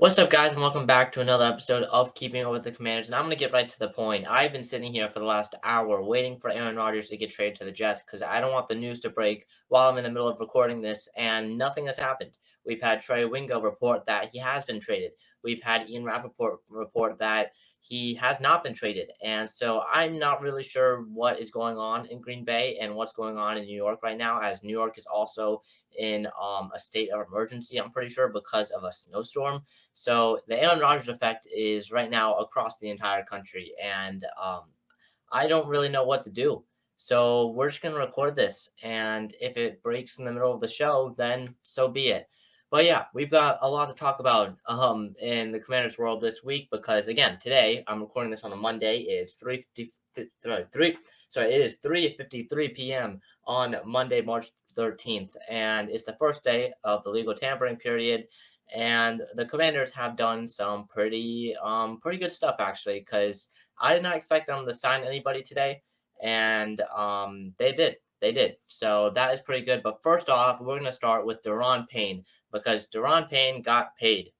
What's up, guys, and welcome back to another episode of Keeping Up with the Commanders. And I'm going to get right to the point. I've been sitting here for the last hour waiting for Aaron Rodgers to get traded to the Jets because I don't want the news to break while I'm in the middle of recording this, and nothing has happened. We've had Trey Wingo report that he has been traded. We've had Ian Rappaport report that he has not been traded. And so I'm not really sure what is going on in Green Bay and what's going on in New York right now, as New York is also in a state of emergency, I'm pretty sure, because of a snowstorm. So the Aaron Rodgers effect is right now across the entire country, and I don't really know what to do. So we're just gonna record this, and if it breaks in the middle of the show, then so be it. But yeah, we've got a lot to talk about in the Commanders world this week because again, today I'm recording this on a Monday. It's 3:53. Sorry, it is 3:53 p.m. on Monday, March 13th, and it's the first day of the legal tampering period. And the Commanders have done some pretty good stuff actually, because I did not expect them to sign anybody today, and they did. They did. So that is pretty good. But first off, we're going to start with Daron Payne because Daron Payne got paid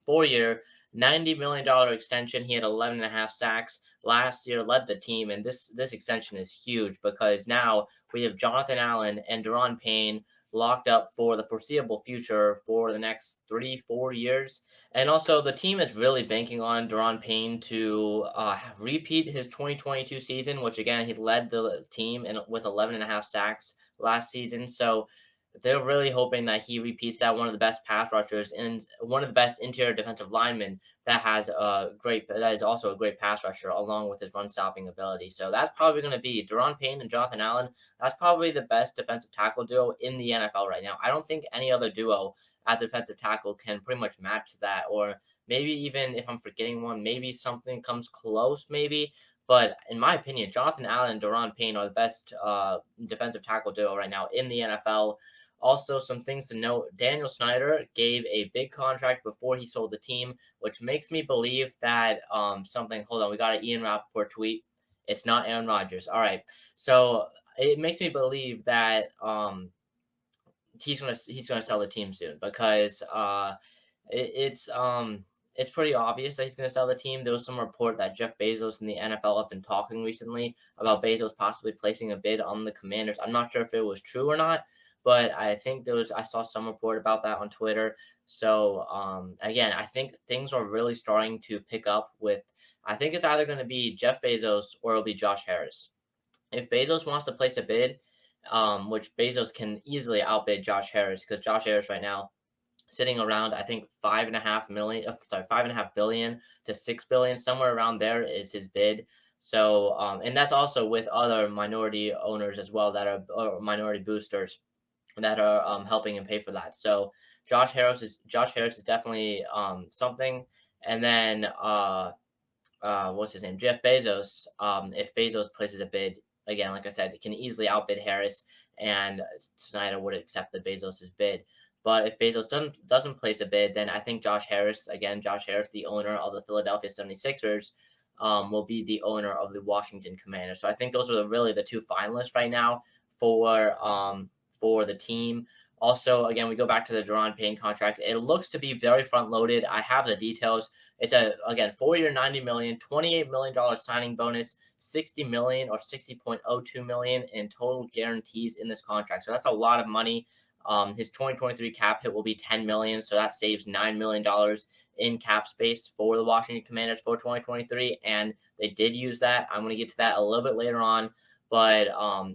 4 year, $90 million extension. He had 11 and a half sacks last year, led the team, and this extension is huge because now we have Jonathan Allen and Daron Payne locked up for the foreseeable future for the next 3-4 years. And also, the team is really banking on Daron Payne to repeat his 2022 season, which again he led the team with 11 and a half sacks last season. So they're really hoping that he repeats that, one of the best pass rushers and one of the best interior defensive linemen that is also a great pass rusher along with his run stopping ability. So that's probably going to be Daron Payne and Jonathan Allen. That's probably the best defensive tackle duo in the NFL right now. I don't think any other duo at defensive tackle can pretty much match that, or maybe even if I'm forgetting one, maybe something comes close, maybe. But in my opinion, Jonathan Allen and Daron Payne are the best defensive tackle duo right now in the NFL. Also, some things to note: Daniel Snyder gave a big contract before he sold the team, which makes me believe that something. Hold on, we got an Ian Rappaport tweet. It's not Aaron Rodgers. All right, so it makes me believe that he's gonna sell the team soon because it's pretty obvious that he's going to sell the team. There was some report that Jeff Bezos and the NFL have been talking recently about Bezos possibly placing a bid on the Commanders. I'm not sure if it was true or not, but I saw some report about that on Twitter. So again, I think things are really starting to pick up with. I think it's either going to be Jeff Bezos or it'll be Josh Harris. If Bezos wants to place a bid, which Bezos can easily outbid Josh Harris because Josh Harris right now sitting around, I think 5.5 billion to 6 billion, somewhere around there is his bid. So, and that's also with other minority owners as well that are or minority boosters that are helping him pay for that. So Josh Harris is definitely something. And then what's his name? Jeff Bezos. If Bezos places a bid again, like I said, it can easily outbid Harris, and Snyder would accept the Bezos's bid. But if Bezos doesn't place a bid, then I think Josh Harris, the owner of the Philadelphia 76ers, will be the owner of the Washington Commanders. So I think those are really the two finalists right now for the team. Also, again, we go back to the Daron Payne contract. It looks to be very front loaded. I have the details. It's a again 4 year, 90 million, $28 million signing bonus, 60 million or 60.02 million in total guarantees in this contract. So that's a lot of money. His 2023 cap hit will be 10 million, so that saves $9 million in cap space for the Washington Commanders for 2023, and they did use that. I'm going to get to that a little bit later on, but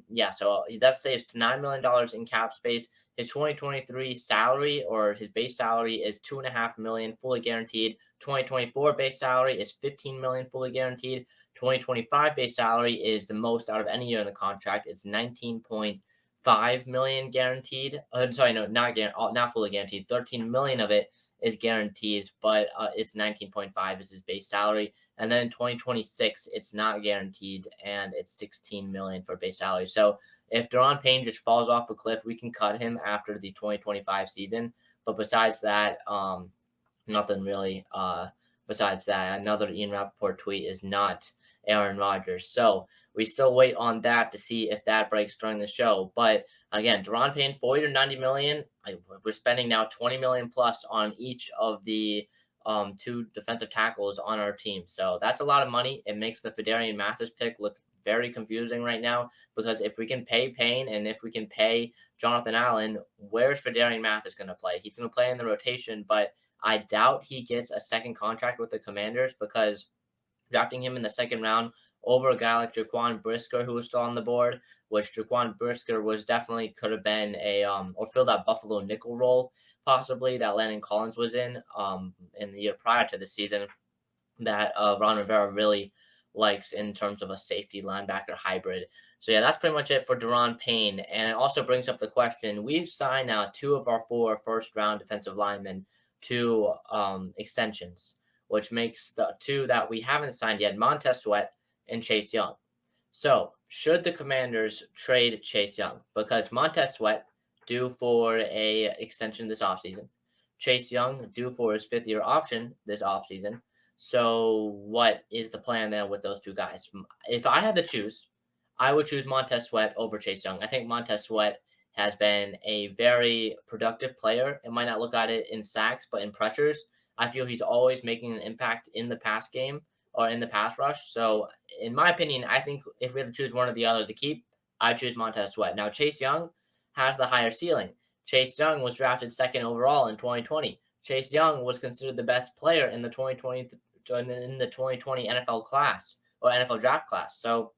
yeah, so that saves to $9 million in cap space. His 2023 salary or his base salary is 2.5 million fully guaranteed. 2024 base salary is 15 million fully guaranteed. 2025 base salary is the most out of any year in the contract. It's 19.5 million guaranteed. Sorry, no, not fully guaranteed. 13 million of it is guaranteed, but it's 19.5 is his base salary. And then in 2026, it's not guaranteed, and it's 16 million for base salary. So if Daron Payne just falls off a cliff, we can cut him after the 2025 season. But besides that, nothing really. Besides that, another Ian Rappaport tweet is not Aaron Rodgers. So we still wait on that to see if that breaks during the show. But again, Daron Payne, 40 to 90 million. We're spending now 20 million plus on each of the two defensive tackles on our team. So that's a lot of money. It makes the Fedarian Mathis pick look very confusing right now because if we can pay Payne and if we can pay Jonathan Allen, where's Fedarian Mathis going to play? He's going to play in the rotation, but I doubt he gets a second contract with the Commanders because drafting him in the second round over a guy like Jaquan Brisker, who was still on the board, which Jaquan Brisker was definitely could have been a or filled that Buffalo nickel role possibly that Landon Collins was in the year prior to the season that Ron Rivera really likes in terms of a safety linebacker hybrid. So yeah, that's pretty much it for Daron Payne. And it also brings up the question: we've signed now two of our four first-round defensive linemen to extensions, which makes the two that we haven't signed yet Montez Sweat and Chase Young. So should the Commanders trade Chase Young because Montez Sweat due for a extension this offseason, Chase Young due for his fifth-year option this offseason. So what is the plan then with those two guys? If I had to choose, I would choose Montez Sweat over Chase Young. I think Montez Sweat has been a very productive player. It might not look at it in sacks, but in pressures, I feel he's always making an impact in the pass game or in the pass rush. So, in my opinion, I think if we had to choose one or the other to keep, I choose Montez Sweat. Now, Chase Young has the higher ceiling. Chase Young was drafted second overall in 2020. Chase Young was considered the best player in the 2020 NFL class or NFL draft class. So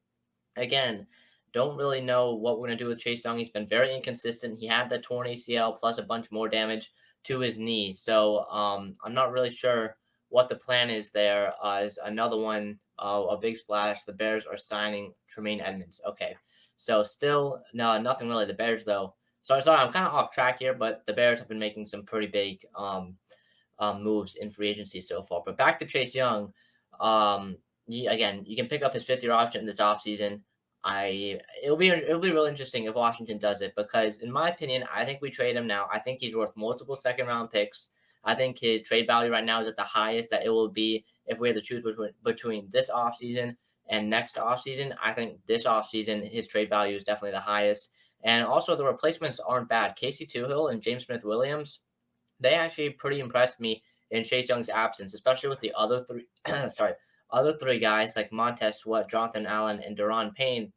again, don't really know what we're going to do with Chase Young. He's been very inconsistent. He had the torn ACL plus a bunch more damage to his knee. So I'm not really sure what the plan is there. Is another one, a big splash. The Bears are signing Tremaine Edmonds. Okay. So still, no, nothing really. The Bears, though. Sorry, I'm kind of off track here, but the Bears have been making some pretty big moves in free agency so far. But back to Chase Young. Again, you can pick up his fifth-year option this offseason. It'll be really interesting if Washington does it because, in my opinion, I think we trade him now. I think he's worth multiple second-round picks. I think his trade value right now is at the highest that it will be if we had to choose between this offseason and next offseason. I think this offseason his trade value is definitely the highest. And also the replacements aren't bad. Casey Toohill and James Smith Williams, they actually pretty impressed me in Chase Young's absence, especially with the other three other three guys like Montez Sweat, Jonathan Allen, and Daron Payne.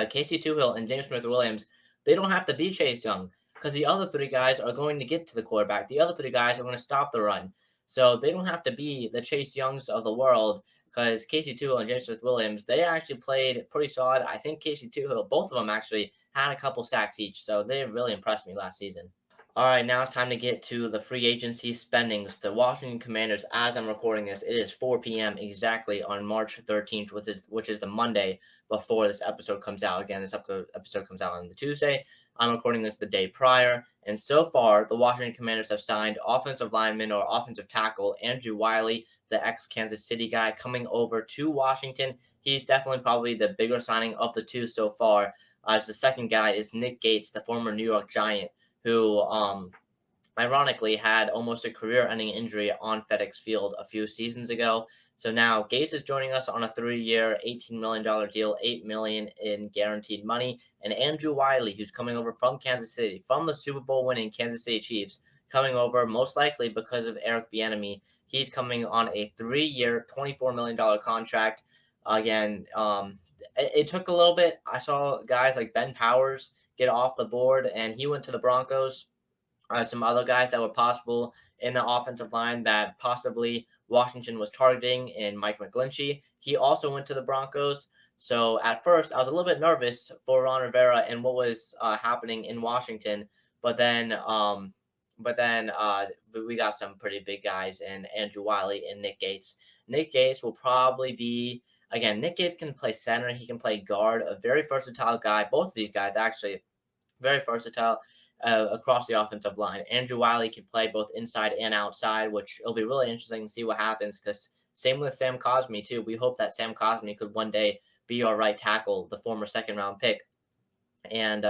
Casey Toohill and James Smith Williams, they don't have to be Chase Young because the other three guys are going to get to the quarterback. The other three guys are going to stop the run. So they don't have to be the Chase Youngs of the world because Casey Toohill and James Smith Williams, they actually played pretty solid. I think Casey Toohill, both of them actually had a couple sacks each. So they really impressed me last season. All right, now it's time to get to the free agency spendings. The Washington Commanders, as I'm recording this, it is 4 p.m. exactly on March 13th, which is the Monday before this episode comes out. Again, this episode comes out on the Tuesday. I'm recording this the day prior. And so far, the Washington Commanders have signed offensive lineman or offensive tackle Andrew Wiley, the ex-Kansas City guy, coming over to Washington. He's definitely probably the bigger signing of the two so far. As the second guy is Nick Gates, the former New York Giant, who ironically had almost a career-ending injury on FedEx Field a few seasons ago. So now Gates is joining us on a 3-year, $18 million deal, $8 million in guaranteed money. And Andrew Wiley, who's coming over from Kansas City, from the Super Bowl winning Kansas City Chiefs, coming over most likely because of Eric Bieniemy. He's coming on a 3-year, $24 million contract. Again, it took a little bit. I saw guys like Ben Powers get off the board, and he went to the Broncos. Some other guys that were possible in the offensive line that possibly Washington was targeting in Mike McGlinchey. He also went to the Broncos. So at first, I was a little bit nervous for Ron Rivera and what was happening in Washington. But then, we got some pretty big guys in Andrew Wiley and Nick Gates. Nick Gates will probably be again. Nick Gates can play center. He can play guard. A very versatile guy. Both of these guys actually very versatile across the offensive line. Andrew Wiley can play both inside and outside, which it'll be really interesting to see what happens because same with Sam Cosmi, too. We hope that Sam Cosmi could one day be our right tackle, the former second-round pick. And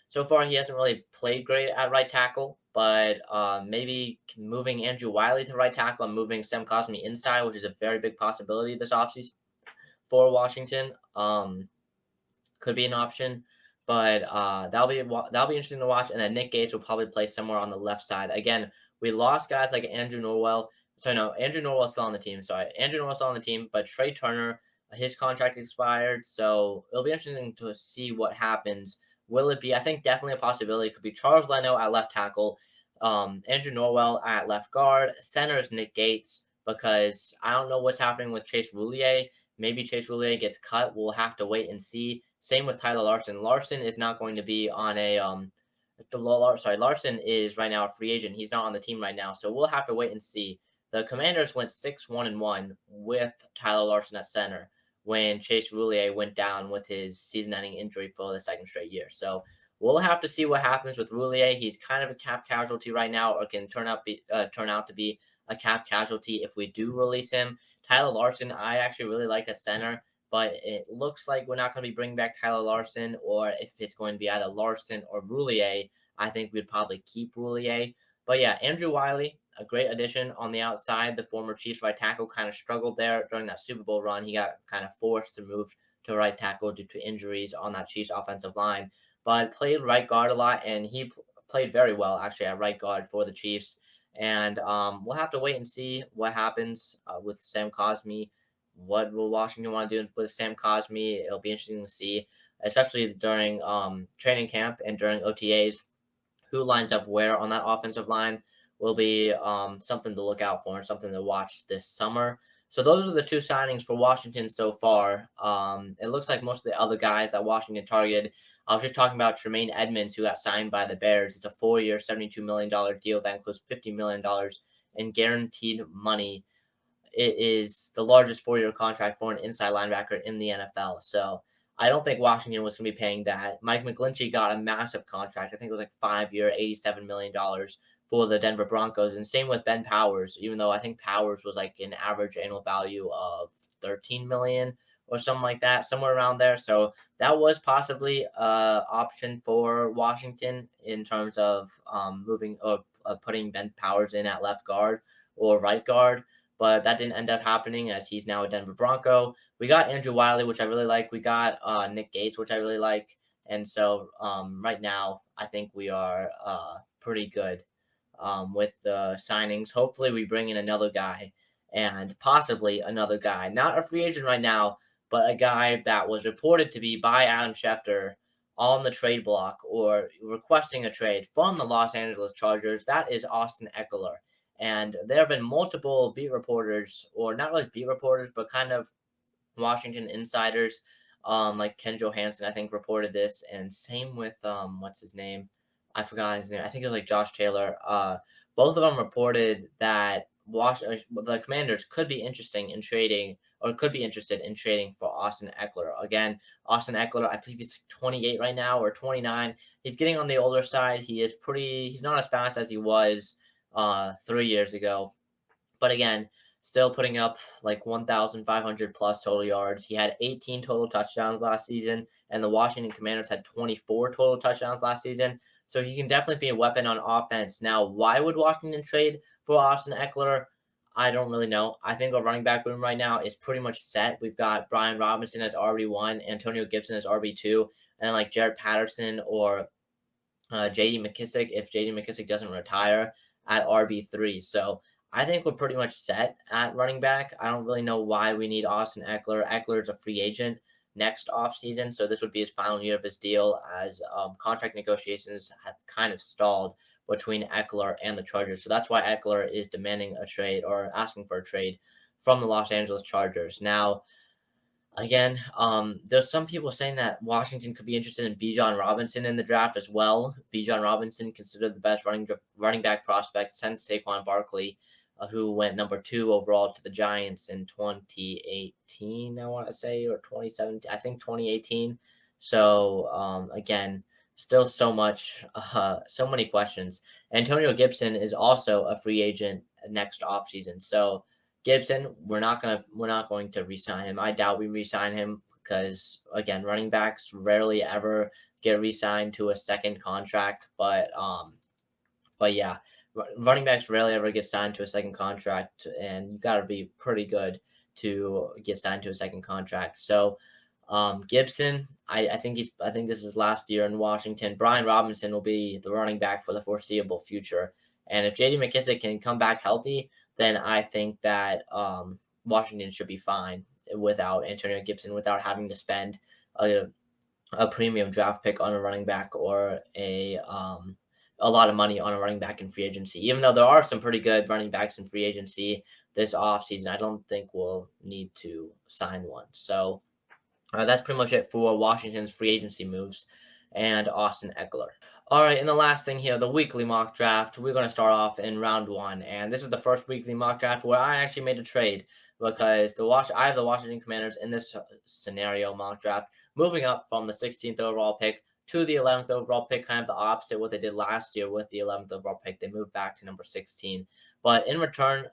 so far, he hasn't really played great at right tackle, but maybe moving Andrew Wiley to right tackle and moving Sam Cosmi inside, which is a very big possibility this offseason for Washington, could be an option. But that'll be interesting to watch. And then Nick Gates will probably play somewhere on the left side. Again, we lost guys like Andrew Norwell, So no, Andrew Norwell's still on the team. Sorry, Andrew Norwell's still on the team, but Trey Turner, his contract expired, so it'll be interesting to see what happens. Will it be? I think definitely a possibility. It could be Charles Leno at left tackle, Andrew Norwell at left guard, center is Nick Gates because I don't know what's happening with Chase Roulier. Maybe Chase Roulier gets cut. We'll have to wait and see. Same with Tyler Larson. Larson is not going to be on a Larson is right now a free agent. He's not on the team right now, so we'll have to wait and see. The Commanders went 6-1-1 with Tyler Larson at center when Chase Roulier went down with his season-ending injury for the second straight year. So we'll have to see what happens with Roulier. He's kind of a cap casualty right now, or can turn out to be a cap casualty if we do release him. Tyler Larson, I actually really like at center, but it looks like we're not going to be bringing back Tyler Larson, or if it's going to be either Larson or Roulier, I think we'd probably keep Roulier. But yeah, Andrew Wiley, a great addition on the outside. The former Chiefs right tackle kind of struggled there during that Super Bowl run. He got kind of forced to move to right tackle due to injuries on that Chiefs offensive line, but played right guard a lot, and he played very well actually at right guard for the Chiefs. And we'll have to wait and see what happens with Sam Cosmi. What will Washington want to do with Sam Cosmi? It'll be interesting to see, especially during training camp and during OTAs, who lines up where on that offensive line will be something to look out for and something to watch this summer. So those are the two signings for Washington so far. It looks like most of the other guys that Washington targeted. I was just talking about Tremaine Edmonds, who got signed by the Bears. It's a 4-year, $72 million deal that includes $50 million in guaranteed money. It is the largest 4-year contract for an inside linebacker in the NFL. So I don't think Washington was going to be paying that. Mike McGlinchey got a massive contract. I think it was like 5-year, $87 million for the Denver Broncos. And same with Ben Powers, even though I think Powers was like an average annual value of 13 million or something like that, somewhere around there. So that was possibly a option for Washington in terms of moving or putting Ben Powers in at left guard or right guard, but that didn't end up happening as he's now a Denver Bronco. We got Andrew Wiley, which I really like. We got Nick Gates, which I really like. And so right now, I think we are pretty good with the signings. Hopefully, we bring in another guy and possibly another guy. Not a free agent right now, but a guy that was reported to be by Adam Schefter on the trade block or requesting a trade from the Los Angeles Chargers. That is Austin Eckler. And there have been multiple beat reporters, or not really beat reporters, but kind of Washington insiders, like Ken Johansson, I think, reported this, and same with what's his name? I forgot his name. I think it was like Josh Taylor. Both of them reported that the Commanders could be interesting in trading, or could be interested in trading for Austin Eckler. Again, Austin Eckler, I believe he's 28 right now or 29. He's getting on the older side. He's not as fast as he was 3 years ago, but again, still putting up like 1,500 plus total yards. He had 18 total touchdowns last season, and the Washington Commanders had 24 total touchdowns last season. So he can definitely be a weapon on offense. Now, why would Washington trade for Austin Eckler? I don't really know. I think our running back room right now is pretty much set. We've got Brian Robinson as RB1, Antonio Gibson as RB2, and like Jared Patterson or J.D. McKissick if J.D. McKissick doesn't retire at RB3. So I think we're pretty much set at running back. I don't really know why we need Austin Eckler. Eckler is a free agent next offseason, so this would be his final year of his deal as contract negotiations have kind of stalled between Eckler and the Chargers. So that's why Eckler is demanding a trade or asking for a trade from the Los Angeles Chargers. Now, again, there's some people saying that Washington could be interested in Bijan Robinson in the draft as well. Bijan Robinson, considered the best running back prospect since Saquon Barkley, who went number 2 overall to the Giants in 2018, I want to say, or 2017. I think 2018. So again, still so many questions. Antonio Gibson is also a free agent next offseason. So Gibson, we're not going to re-sign him. I doubt we re-sign him because again, running backs rarely ever get re-signed to a second contract. But yeah, running backs rarely ever get signed to a second contract, and you got to be pretty good to get signed to a second contract. So Gibson, I think this is his last year in Washington. Brian Robinson will be the running back for the foreseeable future. And if J.D. McKissick can come back healthy, then I think that Washington should be fine without Antonio Gibson, without having to spend a a premium draft pick on a running back or a lot of money on a running back in free agency. Even though there are some pretty good running backs in free agency this offseason, I don't think we'll need to sign one. So that's pretty much it for Washington's free agency moves and Austin Eckler. All right, and the last thing here, the weekly mock draft. We're going to start off in round one, and this is the first weekly mock draft where I actually made a trade because I have the Washington Commanders in this scenario mock draft, moving up from the 16th overall pick to the 11th overall pick, kind of the opposite what they did last year with the 11th overall pick. They moved back to number 16, but in return,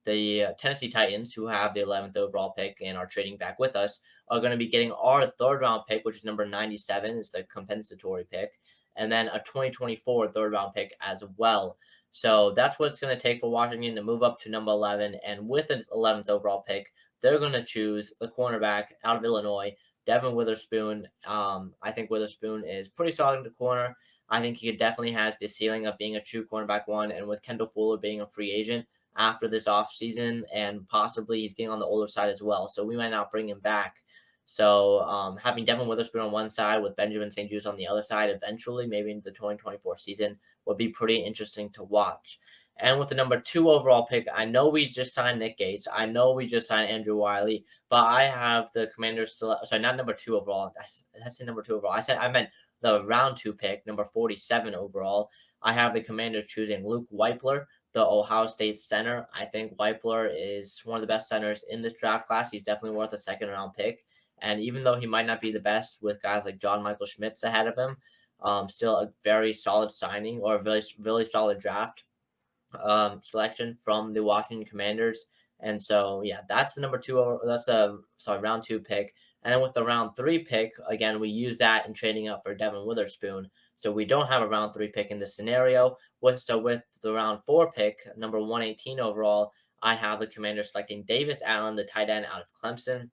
the Tennessee Titans, who have the 11th overall pick and are trading back with us, are going to be getting our third round pick, which is number 97, is the compensatory pick, and then a 2024 third round pick as well. So that's what it's going to take for Washington to move up to number 11. And with the 11th overall pick, they're going to choose the cornerback out of Illinois, Devin Witherspoon. I think Witherspoon is pretty solid in the corner. I think he definitely has the ceiling of being a true cornerback one. And with Kendall Fuller being a free agent after this offseason, and possibly he's getting on the older side as well. So we might not bring him back. So having Devin Witherspoon on one side with Benjamin St-Juste on the other side eventually, maybe into the 2024 season, would be pretty interesting to watch. And with the number 2 overall pick, I know we just signed Nick Gates. I know we just signed Andrew Wiley, but I have the Commanders sorry, not number 2 overall. That's the number 2 overall. I meant the round 2 pick, number 47 overall. I have the Commanders choosing Luke Weipler, the Ohio State center. I think Weipler is one of the best centers in this draft class. He's definitely worth a second round pick. And even though he might not be the best with guys like John Michael Schmitz ahead of him, still a very solid signing or a really solid draft selection from the Washington Commanders. And so, yeah, that's the number 2. That's the round 2 pick. And then with the round 3 pick, again, we use that in trading up for Devin Witherspoon. So we don't have a round 3 pick in this scenario. With the round 4 pick, number 118 overall, I have the Commanders selecting Davis Allen, the tight end out of Clemson.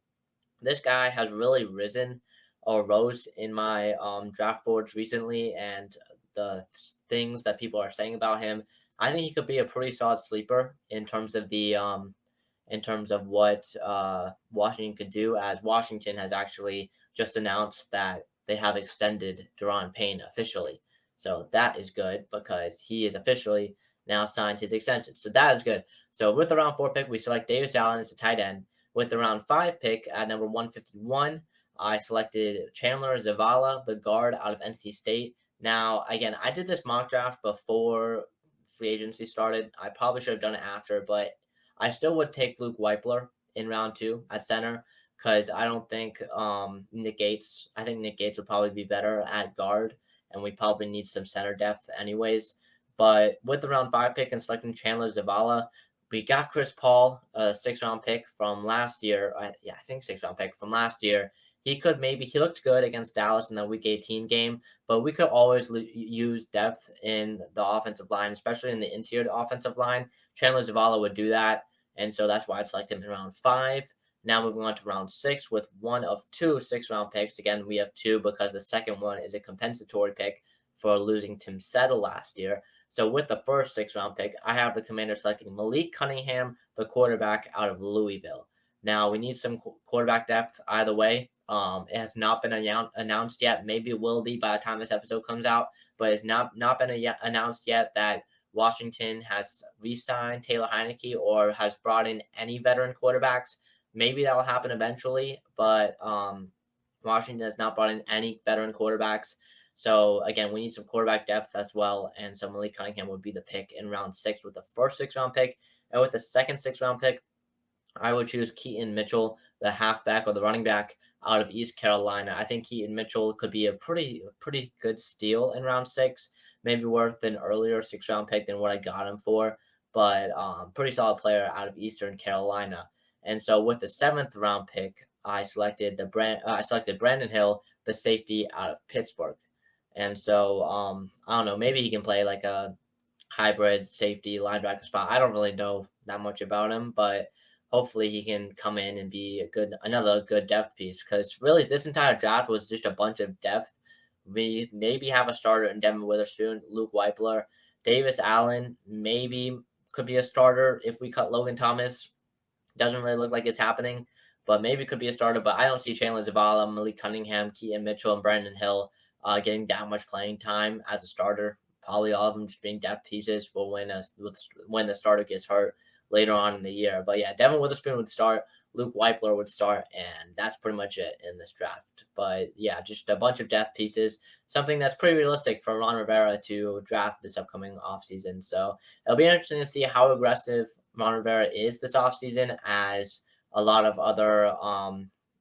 This guy has really risen or rose in my draft boards recently, and the things that people are saying about him, I think he could be a pretty solid sleeper in terms of what Washington could do, as Washington has actually just announced that they have extended Daron Payne officially. So that is good because he is officially now signed his extension. So that is good. So with the round 4 pick, we select Davis Allen as a tight end. With the round 5 pick at number 151, I selected Chandler Zavala, the guard out of NC State. Now, again, I did this mock draft before free agency started. I probably should have done it after, but I still would take Luke Weipler in round 2 at center because I don't think Nick Gates. I think Nick Gates would probably be better at guard, and we probably need some center depth anyways. But with the round 5 pick and selecting Chandler Zavala, we got Chris Paul, a 6th round pick from last year. I think 6th round pick from last year. He looked good against Dallas in the Week 18 game, but we could always use depth in the offensive line, especially in the interior offensive line. Chandler Zavala would do that, and so that's why I'd select him in round 5. Now moving on to round 6 with one of 2 6th-round picks. Again, we have 2 because the second one is a compensatory pick for losing Tim Settle last year. So with the first 6th-round pick, I have the Commanders selecting Malik Cunningham, the quarterback out of Louisville. Now we need some quarterback depth either way. It has not been announced yet. Maybe it will be by the time this episode comes out, but it's not been announced yet that Washington has re-signed Taylor Heineke or has brought in any veteran quarterbacks. Maybe that will happen eventually, but Washington has not brought in any veteran quarterbacks. So again, we need some quarterback depth as well, and so Malik Cunningham would be the pick in round 6 with the first 6th-round pick, and with the second 6th-round pick, I would choose Keaton Mitchell, the halfback or the running back out of East Carolina. I think Keaton Mitchell could be a pretty good steal in round 6, maybe worth an earlier 6th-round pick than what I got him for, but pretty solid player out of Eastern Carolina. And so with the 7th-round pick, I selected Brandon Hill, the safety out of Pittsburgh. And so, I don't know, maybe he can play like a hybrid safety linebacker spot. I don't really know that much about him, but hopefully he can come in and be another good depth piece, because really this entire draft was just a bunch of depth. We maybe have a starter in Devin Witherspoon, Luke Weipler, Davis Allen, maybe could be a starter if we cut Logan Thomas. Doesn't really look like it's happening, but maybe could be a starter. But I don't see Chandler Zavala, Malik Cunningham, Keaton Mitchell, and Brandon Hill getting that much playing time as a starter. Probably all of them just being depth pieces for when the starter gets hurt later on in the year. But yeah, Devin Witherspoon would start. Luke Weipler would start, and that's pretty much it in this draft. But yeah, just a bunch of depth pieces, something that's pretty realistic for Ron Rivera to draft this upcoming offseason. So it'll be interesting to see how aggressive Ron Rivera is this offseason, as a lot of other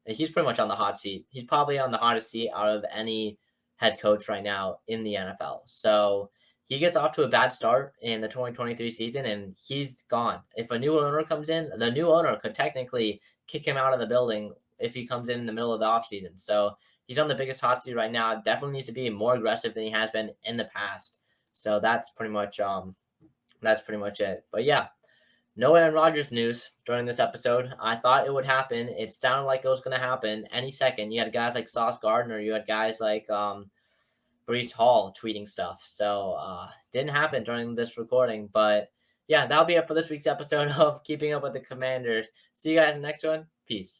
he's pretty much on the hot seat. He's probably on the hottest seat out of any head coach right now in the NFL. So he gets off to a bad start in the 2023 season and he's gone. If a new owner comes in, the new owner could technically kick him out of the building if he comes in the middle of the offseason. So he's on the biggest hot seat right now. Definitely needs to be more aggressive than he has been in the past. So that's pretty much it. But yeah, no Aaron Rodgers news during this episode. I thought it would happen. It sounded like it was going to happen any second. You had guys like Sauce Gardner. You had guys like Brees Hall tweeting stuff. So didn't happen during this recording. But yeah, that'll be it for this week's episode of Keeping Up with the Commanders. See you guys in the next one. Peace.